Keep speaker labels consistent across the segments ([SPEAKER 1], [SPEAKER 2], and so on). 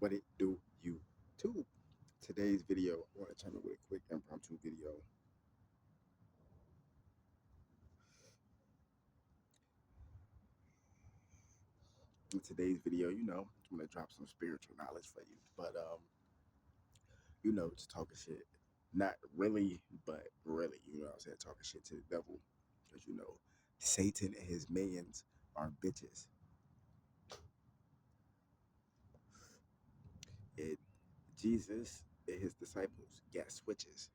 [SPEAKER 1] What it do, YouTube? Today's video, I want to chime in with a quick impromptu video. In today's video, I'm gonna drop some spiritual knowledge for you, but just talking shit. Not really, but really, what I'm saying, talking shit to the devil, because Satan and his minions are bitches. And Jesus and his disciples got switches.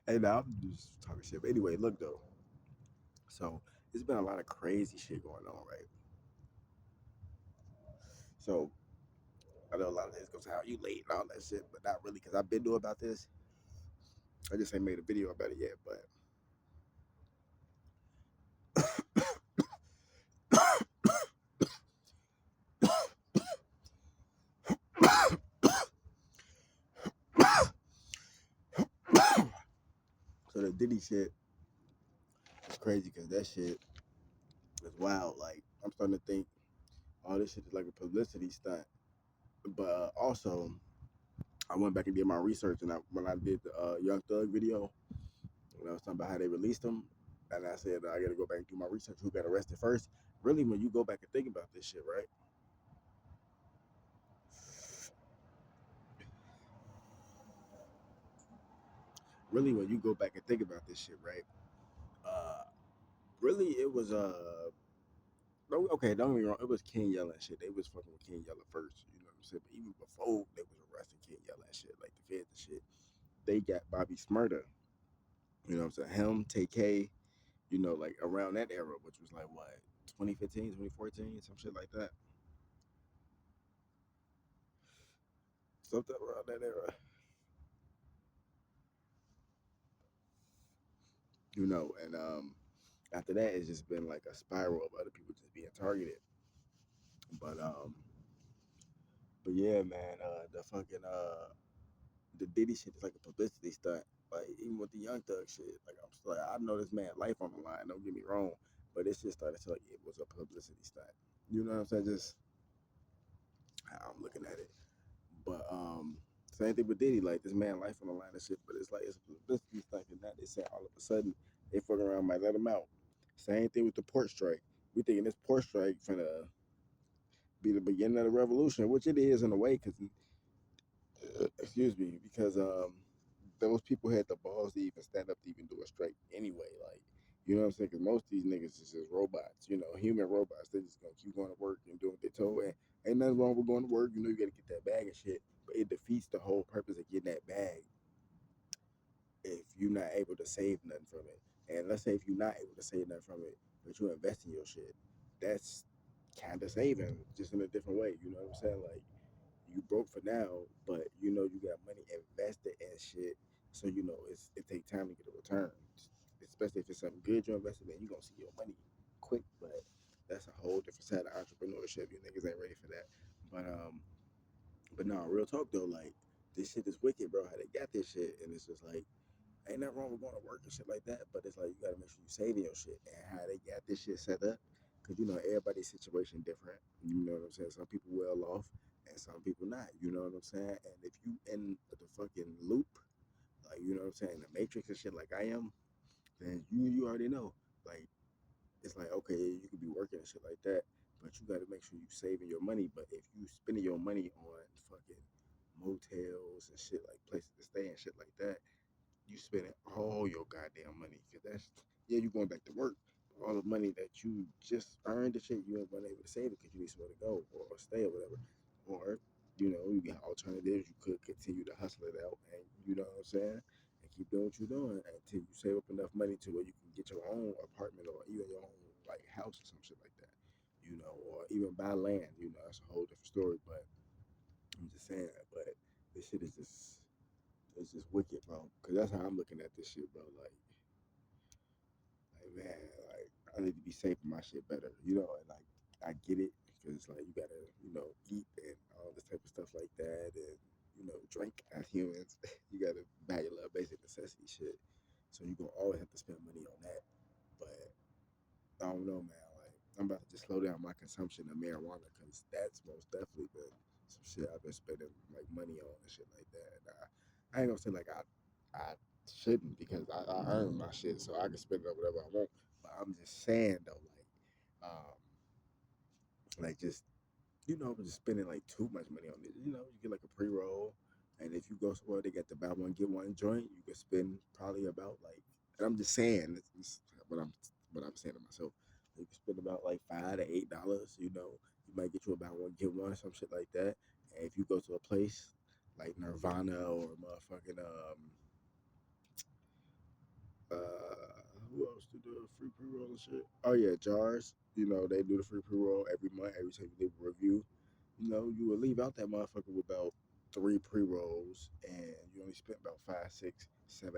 [SPEAKER 1] And now I'm just talking shit. But anyway, look though. So there's been a lot of crazy shit going on, right? So I know a lot of this goes out you late and all that shit, but not really because I've been doing about this. I just ain't made a video about it yet. But so the Diddy shit is crazy because that shit is wild. Like I'm starting to think all this shit is like a publicity stunt. But also, I went back and did my research, and when I did the Young Thug video, when I was talking about how they released him, and I said I got to go back and do my research. Who got arrested first? Really, when you go back and think about this shit, right? Really, when you go back and think about this shit, right? Uh, really, it was okay, don't get me wrong, it was King Yella and shit. They was fucking with King Yella first, you know what I'm saying? But even before they was arresting King Yella and shit, like the feds and shit, they got Bobby Smurda, you know what I'm saying? Him, TK, like around that era, which was like what, 2015, 2014, some shit like that. Something around that era. And after that it's just been like a spiral of other people just being targeted. But yeah, man, the fucking the Diddy shit is like a publicity stunt. Like even with the Young Thug shit, like I'm just like I know this man life on the line. Don't get me wrong, but it's just started to like it was a publicity stunt. You know what I'm saying? Just how I'm looking at it. But same thing with Diddy. Like this man life on the line and shit. But it's like it's a publicity stunt, and now they say all of a sudden they fucking around might let him out. Same thing with the port strike. We thinking this port strike finna be the beginning of the revolution, which it is in a way, because excuse me, because those people had the balls to even stand up to even do a strike anyway. Like, you know what I'm saying? Because most of these niggas is just robots, human robots. They just gonna keep going to work and doing what they told. And ain't nothing wrong with going to work. You gotta get that bag and shit. But it defeats the whole purpose of getting that bag if you're not able to save nothing from it. And let's say if you're not able to save nothing from it, but you invest in your shit, that's kind of saving, just in a different way. You know what I'm saying? Like you broke for now, but you got money invested in shit, so it take time to get a return. Especially if it's something good you invested in, you gonna see your money quick. But that's a whole different side of entrepreneurship. You niggas ain't ready for that. But no, real talk though, like this shit is wicked, bro. How they got this shit, and it's just like ain't nothing wrong with going to work and shit like that. But it's like you gotta make sure you saving your shit and how they got this shit set up. Cause everybody's situation different. You know what I'm saying? Some people well off and some people not. You know what I'm saying? And if you in the fucking loop, like what I'm saying, the matrix and shit like I am, then you already know. Like it's like okay, you could be working and shit like that, but you got to make sure you saving your money. But if you spending your money on fucking motels and shit like places to stay and shit like that, you spending all your goddamn money because that's you going back to work. All the money that you just earned, the shit you ain't been able to save it because you need somewhere to go or stay or whatever. Or you got alternatives. You could continue to hustle it out, and you know what I'm saying, and keep doing what you're doing until you save up enough money to where you can get your own apartment or even your own like house or some shit like that. Or even buy land. That's a whole different story. But I'm just saying. But this shit is just it's just wicked, bro. Cause that's how I'm looking at this shit, bro. Like man, like I need to be saving my shit better, And like I get it, because it's like you gotta, eat and all this type of stuff like that, and drink as humans. You gotta buy your little basic necessity shit. So you gonna always have to spend money on that. But I don't know, man. I'm about to just slow down my consumption of marijuana because that's most definitely been some shit I've been spending like money on and shit like that. And I ain't gonna say like I shouldn't because I earn my shit, so I can spend it on whatever I want. But I'm just saying though, like just just spending like too much money on it. You get like a pre roll, and if you go somewhere they got the buy one get one joint, you can spend probably about like. And I'm just saying, this what I'm saying to myself. You can spend about like $5 to $8. You might get you a buy one get one, some shit like that. And if you go to a place like Nirvana or motherfucking who else do the free pre roll and shit? Oh yeah, Jars. They do the free pre roll every month. Every time you leave a review, you would leave out that motherfucker with about three pre rolls, and you only spent about $5, $6, $7, $8.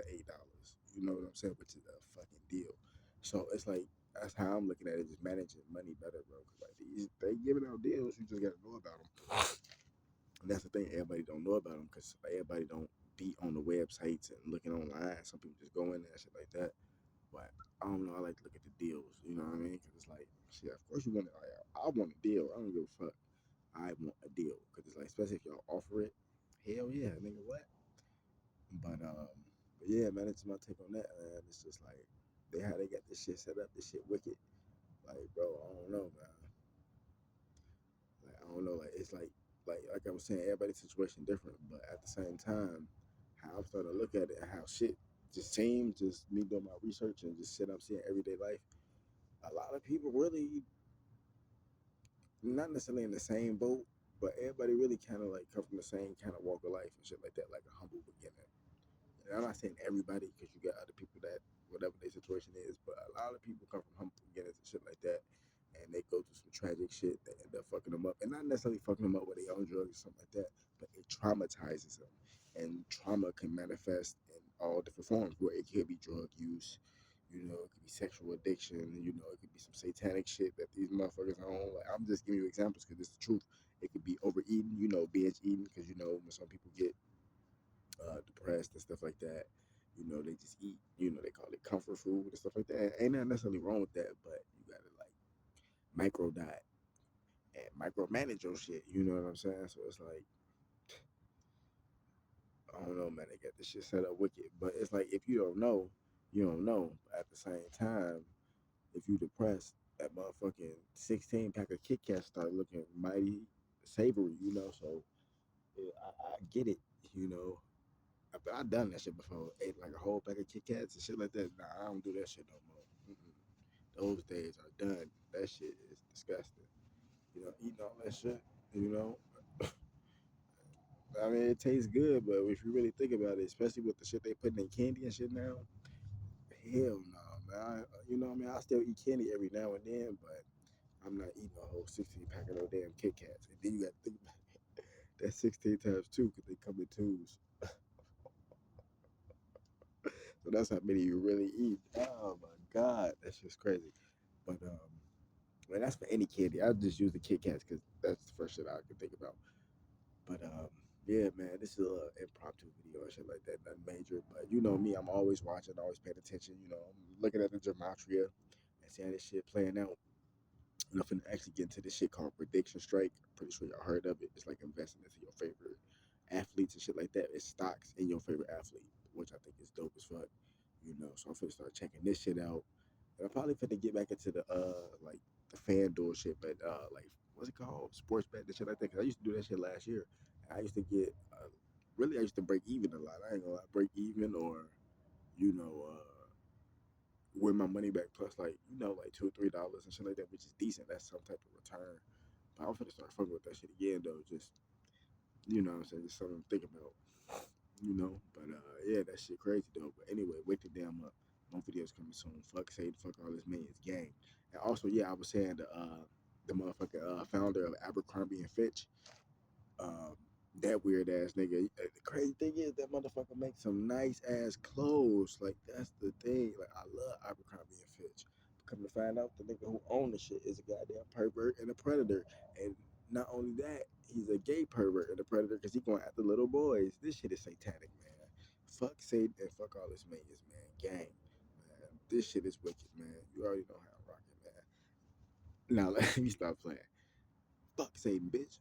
[SPEAKER 1] You know what I'm saying? Which is a fucking deal. So it's like that's how I'm looking at it, just managing money better, bro. Cause like they giving out deals, you just gotta know about them. And that's the thing, everybody don't know about them because everybody don't be on the websites and looking online. Some people just go in there and shit like that. But I don't know. I like to look at the deals. You know what I mean? Because it's like, shit. Of course you want it. Like, I want a deal. I don't give a fuck. I want a deal because it's like, especially if y'all offer it. Hell yeah, nigga. What? But yeah, man. It's my take on that, man. It's just like how they got this shit set up. This shit wicked. Like, bro, I don't know, man. Like, I don't know. Like, it's like I was saying, everybody's situation different. But at the same time, how I'm starting to look at it, and how shit just seems, just me doing my research and just shit I'm seeing everyday life. A lot of people really not necessarily in the same boat, but everybody really kind of like come from the same kind of walk of life and shit like that, like a humble beginning. And I'm not saying everybody because you got other people that whatever their situation is, but a lot of people come from humble beginnings and shit like that, and they go through some tragic shit that end up fucking them up, and not necessarily fucking them up with their own drugs or something like that, but it traumatizes them, and trauma can manifest in all different forms, where it could be drug use. It could be sexual addiction. It could be some satanic shit that these motherfuckers are on. Like, I'm just giving you examples because it's the truth. It could be overeating, binge eating, because when some people get depressed and stuff like that. They just eat. They call it comfort food and stuff like that. Ain't nothing necessarily wrong with that, but you gotta like micro diet and micromanage your shit. You know what I'm saying? So it's like I don't know, man. They got this shit set up wicked, but it's like if you don't know, you don't know. But at the same time, if you depressed, that motherfucking 16 pack of Kit Kats start looking mighty savory. So yeah, I get it. You know, I done that shit before. Ate like a whole pack of Kit Kats and shit like that. Nah, I don't do that shit no more. Those days are done. That shit is disgusting. Eating all that shit. You know, I mean, it tastes good, but if you really think about it, especially with the shit they putting in candy and shit now, hell no, man. I mean, I still eat candy every now and then, but I'm not eating a whole 16 pack of no damn Kit Kats. And then you got to think about that 16 times two because they come in twos. So that's how many you really eat. Oh my God, that's just crazy. But well, that's for any candy. I just use the Kit Kats because that's the first shit I can think about. But yeah, man, this is a impromptu video or shit like that, nothing major. But you know me, I'm always watching, always paying attention. I'm looking at the gematria and seeing this shit playing out. And I'm finna actually get into this shit called prediction strike. Pretty sure y'all heard of it. It's like investing into your favorite athletes and shit like that. It's stocks in your favorite athlete, which I think is dope as fuck. So I'm finna start checking this shit out. And I'm probably finna get back into the like the FanDuel shit, but like what's it called? Sports bet and shit like that. Cause I used to do that shit last year. And I used to get really I used to break even a lot. I ain't gonna lie, break even or you know win my money back plus like like $2 or $3 and shit like that, which is decent. That's some type of return. But I'm finna start fucking with that shit again though. Just what I'm saying, just something to think about. But yeah, that shit crazy though. But anyway, wake the damn up. More videos coming soon. Fuck Satan, fuck all this millions gang. And also, yeah, I was saying the motherfucking founder of Abercrombie and Fitch, um, that weird ass nigga. The crazy thing is that motherfucker makes some nice ass clothes. Like that's the thing. Like I love Abercrombie and Fitch. Come to find out, the nigga who owned the shit is a goddamn pervert and a predator. And not only that, he's a gay pervert and a predator because he going after little boys. This shit is satanic, man. Fuck Satan and fuck all this millions, man. Gang, man. This shit is wicked, man. You already know how I'm rocking, man. Now let me stop playing. Fuck Satan, bitch.